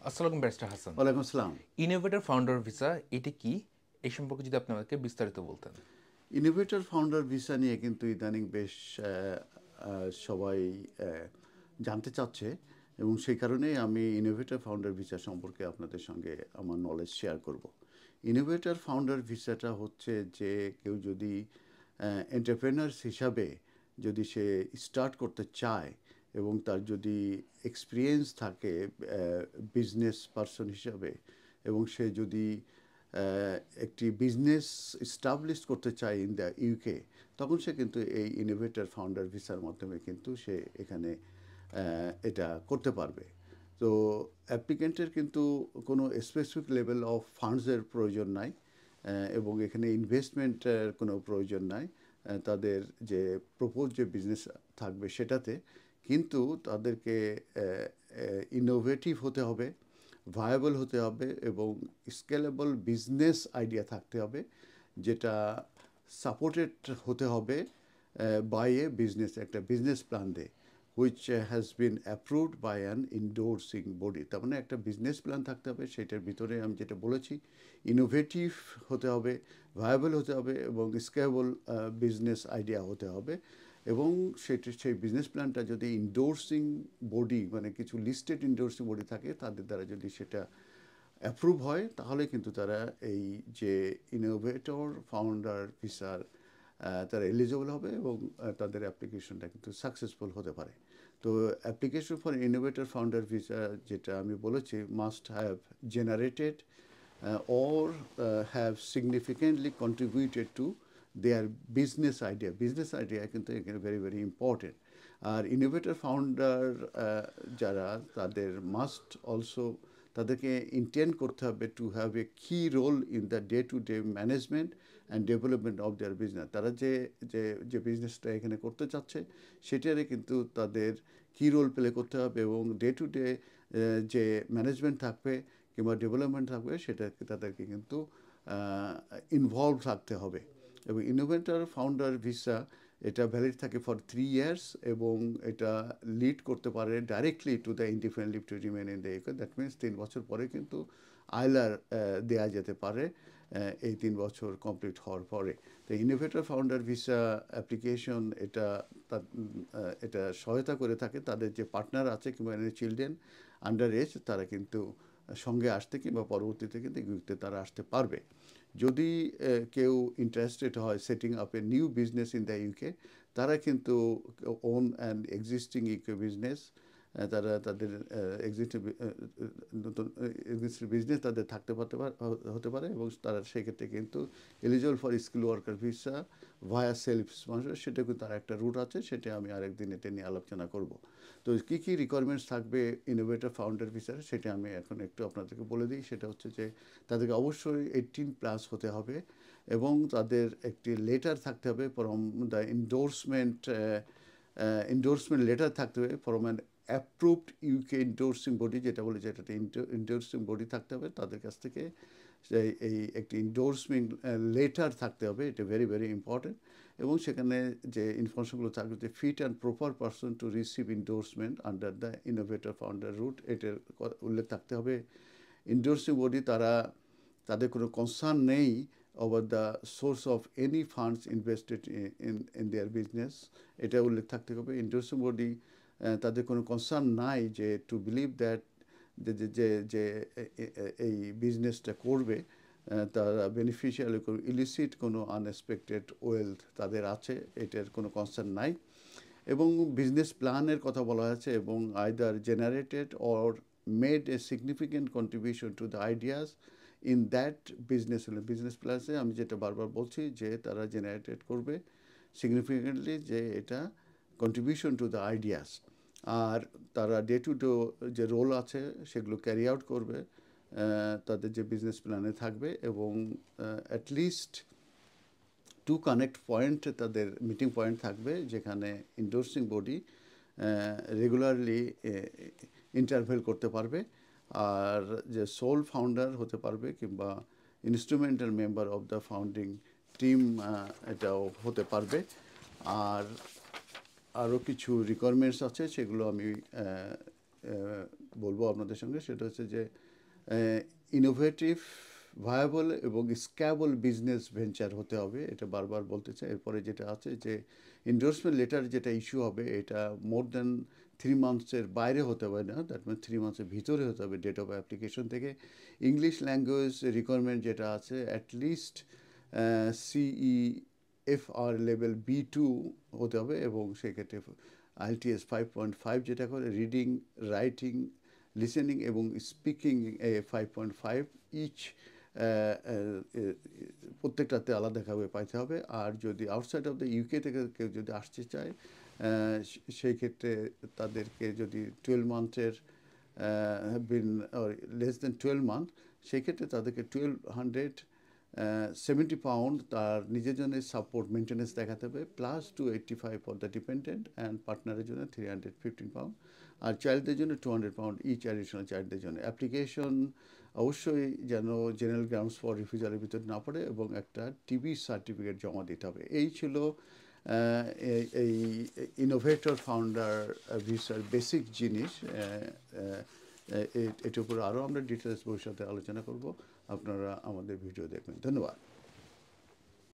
আসসালামু ব্যারিস্টার হাসান। ওয়ালাইকুম আসসালাম। ইনোভেটর ফাউন্ডার ভিসা এটি কি? এই সম্পর্কে যদি আপনি আমাদেরকে বিস্তারিত বলতেন। ইনোভেটর ফাউন্ডার ভিসা নিয়ে কিন্তু ইদানিং বেশ সবাই জানতে চাচ্ছে এবং সেই কারণেই আমি ইনোভেটর ফাউন্ডার ভিসা সম্পর্কে আপনাদের সঙ্গে আমার নলেজ শেয়ার করব। ইনোভেটর ফাউন্ডার ভিসাটা হচ্ছে যে কেউ যদি এন্টারপ্রেনার্স হিসাবে যদি সে স্টার্ট করতে চায় এবং তার যদি এক্সপিরিয়েন্স থাকে বিজনেস পারসন হিসাবে এবং সে যদি একটি বিজনেস এস্টাবলিশ করতে চায় ইন দ্য ইউকে, তখন সে কিন্তু এই ইনোভেটর ফাউন্ডার ভিসার মাধ্যমে কিন্তু সে এখানে এটা করতে পারবে। তো অ্যাপ্লিকেন্টের কিন্তু কোনো স্পেসিফিক লেভেল অফ ফান্ডসের প্রয়োজন নাই এবং এখানে ইনভেস্টমেন্টের কোনো প্রয়োজন নাই তাদের যে প্রপোজ যে বিজনেস থাকবে সেটাতে। কিন্তু তাদেরকে ইনোভেটিভ হতে হবে, ভায়াবল হতে হবে এবং স্কেলেবল বিজনেস আইডিয়া থাকতে হবে, যেটা সাপোর্টেড হতে হবে বাই এ বিজনেস, একটা বিজনেস প্ল্যান দিয়ে which has been approved by an endorsing body. তার মানে একটা বিজনেস প্ল্যান থাকতে হবে, সেটার ভিতরে আমি যেটা বলেছি ইনোভেটিভ হতে হবে, ভায়াবল হতে হবে এবং স্কেলেবল বিজনেস আইডিয়া হতে হবে। এবং সেই বিজনেস প্ল্যানটা যদি ইনডোর্সিং বডি, মানে কিছু লিস্টেড ইনডোর্সিং বডি থাকে, তাদের দ্বারা যদি সেটা অ্যাপ্রুভ হয়, তাহলে কিন্তু তারা এই যে ইনোভেটর ফাউন্ডার ভিসার তারা এলিজিবল হবে এবং তাদের অ্যাপ্লিকেশনটা কিন্তু সাকসেসফুল হতে পারে। তো application for innovator founder visa যেটা আমি বলেছি must have generated or have significantly contributed to their business idea. Business idea কিন্তু এখানে ভেরি ভেরি ইম্পর্টেন্ট। আর ইনোভেটর ফাউন্ডার যারা, তাদের মাস্ট অলসো, তাদেরকে ইন্টেন্ড করতে হবে two have a key role in the day to day management and development of their business. তারা যে যে যে বিজনেসটা এখানে করতে চাচ্ছে সেটারে কিন্তু তাদের কি রোল প্লে করতে হবে এবং ডে টু ডে যে ম্যানেজমেন্ট থাকবে কিংবা ডেভেলপমেন্ট থাকবে সেটাকে তাদেরকে কিন্তু ইনভলভ থাকতে হবে। এবং ইনোভেটর ফাউন্ডার ভিসা এটা ভ্যালিড থাকে ফর 3 ইয়ার্স এবং এটা লিড করতে পারে directly to the indefinite leave to remain in the UK. That means 3 বছর পরে কিন্তু আইলার দেওয়া যেতে পারে এই 3 বছর কমপ্লিট হওয়ার পরে। তো ইনোভেটর ফাউন্ডার ভিসা অ্যাপ্লিকেশন এটা সহায়তা করে থাকে তাদের যে পার্টনার আছে কিংবা চিলড্রেন আন্ডার এজ, তারা কিন্তু সঙ্গে আসতে কিংবা পরবর্তীতে কিন্তু ইউকে তারা আসতে পারবে। যদি কেউ ইন্টারেস্টেড হয় setting up a new business in the UK, তারা কিন্তু own and existing UK business, তারা তাদের নতুন এক্সিস্টিং বিজনেস তাদের হতে পারে এবং তারা সেক্ষেত্রে কিন্তু eligible for skill worker visa via self sponsor, সেটা কিন্তু তার একটা রুট আছে, সেটা আমি আরেকদিন এটা নিয়ে আলোচনা করব। তো কী কী রিকোয়ারমেন্টস থাকবে ইনোভেটর ফাউন্ডার ভিসার, সেটা আমি এখন একটু আপনাদেরকে বলে দিই। সেটা হচ্ছে যে তাদেরকে অবশ্যই 18+ হতে হবে এবং তাদের একটি লেটার থাকতে হবে ফ্রম দ্য ইন্ডোর্সমেন্ট লেটার থাকতে হবে from an approved UK endorsing body, যেটা বলে যেটা ইন্ডোর্সিং বডি থাকতে হবে তাদের কাছ থেকে। এই একটি ইন্ডোর্সমেন্ট লেটার থাকতে হবে, এটা ভেরি ভেরি ইম্পর্টেন্ট। এবং সেখানে যে ইনফরমেশনগুলো থাকবে যে fit and proper person to receive endorsement under the innovator founder route, এটার উল্লেখ থাকতে হবে। ইন্ডোর্সিং বডি তাদের কোনো কনসার্ন নেই over the source of any funds invested in their business, এটা উল্লেখ থাকতে হবে। ইন্ডোর্সিং বডি তাদের কোনো কনসার্ন নাই যে টু বিলিভ দ্যাট যে এই বিজনেসটা করবে তারা বেনিফিশিয়াল ইলিসিট কোনো আনএক্সপেক্টেড ওয়েলথ তাদের আছে, এটার কোনো কনসার্ন নাই। এবং বিজনেস প্ল্যানের কথা বলা আছে এবং either generated or made a significant contribution to the ideas in that business. Business প্ল্যানে আমি যেটা বারবার বলছি যে তারা জেনারেটেড করবে সিগনিফিক্যান্টলি যে এটা কন্ট্রিবিউশন টু দ্য আইডিয়াস, আর তারা ডে টু ডে যে রোল আছে সেগুলো ক্যারি আউট করবে তাদের যে বিজনেস প্ল্যানে থাকবে এবং অ্যাটলিস্ট 2 কানেক্ট পয়েন্ট তাদের মিটিং পয়েন্ট থাকবে যেখানে ইন্ডোর্সিং বডি রেগুলারলি ইন্টারভেল করতে পারবে। আর যে সোল ফাউন্ডার হতে পারবে কিংবা instrumental member of the founding team এটাও হতে পারবে। আর আরও কিছু রিকোয়ারমেন্টস আছে, সেগুলো আমি বলবো আপনাদের সঙ্গে, সেটা হচ্ছে যে ইনোভেটিভ, ভায়াবল এবং স্ক্যাবল বিজনেস ভেঞ্চার হতে হবে, এটা বারবার বলতে চাই। এরপরে যেটা আছে যে এন্ডোর্সমেন্ট লেটার যেটা ইস্যু হবে, এটা মোর দ্যান 3 মান্থসের বাইরে হতে হবে না, দ্যাট মিনস 3 মান্থসের ভিতরে হতে হবে ডেট অফ অ্যাপ্লিকেশন থেকে। ইংলিশ ল্যাঙ্গুয়েজ রিকোয়ারমেন্ট যেটা আছে, অ্যাটলিস্ট CEFR লেভেল B2 হতে হবে, এবং সেক্ষেত্রে IELTS 5.5 যেটা করে, রিডিং, রাইটিং, লিসেনিং এবং স্পিকিং 5.5 ইচ, প্রত্যেকটাতে আলাদাভাবে পাইতে হবে। আর যদি আউটসাইড অফ দ্য UK থেকে কেউ যদি আসতে চায়, সেই ক্ষেত্রে তাদেরকে যদি 12 মান্থের বিন লেস দেন 12 মান্থ, সেই ক্ষেত্রে তাদেরকে 1270 পাউন্ড তার নিজের জন্য সাপোর্ট মেনটেন্যান্স দেখাতে হবে, plus 285 for the dependent and পার্টনারের জন্য 315 পাউন্ড, আর চাইল্ডদের জন্য 200 পাউন্ড ইচ অ্যাডিশনাল চাইল্ডদের জন্য। অ্যাপ্লিকেশন অবশ্যই যেন জেনারেল গ্রাউন্ডস ফর রিফিউজালের ভিতরে না পড়ে, এবং একটা টিবি সার্টিফিকেট জমা দিতে হবে। এই ছিল এই ইনোভেটর ফাউন্ডার ভিসার বেসিক জিনিস। এটার উপরে আরও আমরা ডিটেলস ভবিষ্যতে আলোচনা করব। আপনারা আমাদের ভিডিও দেখবেন। ধন্যবাদ।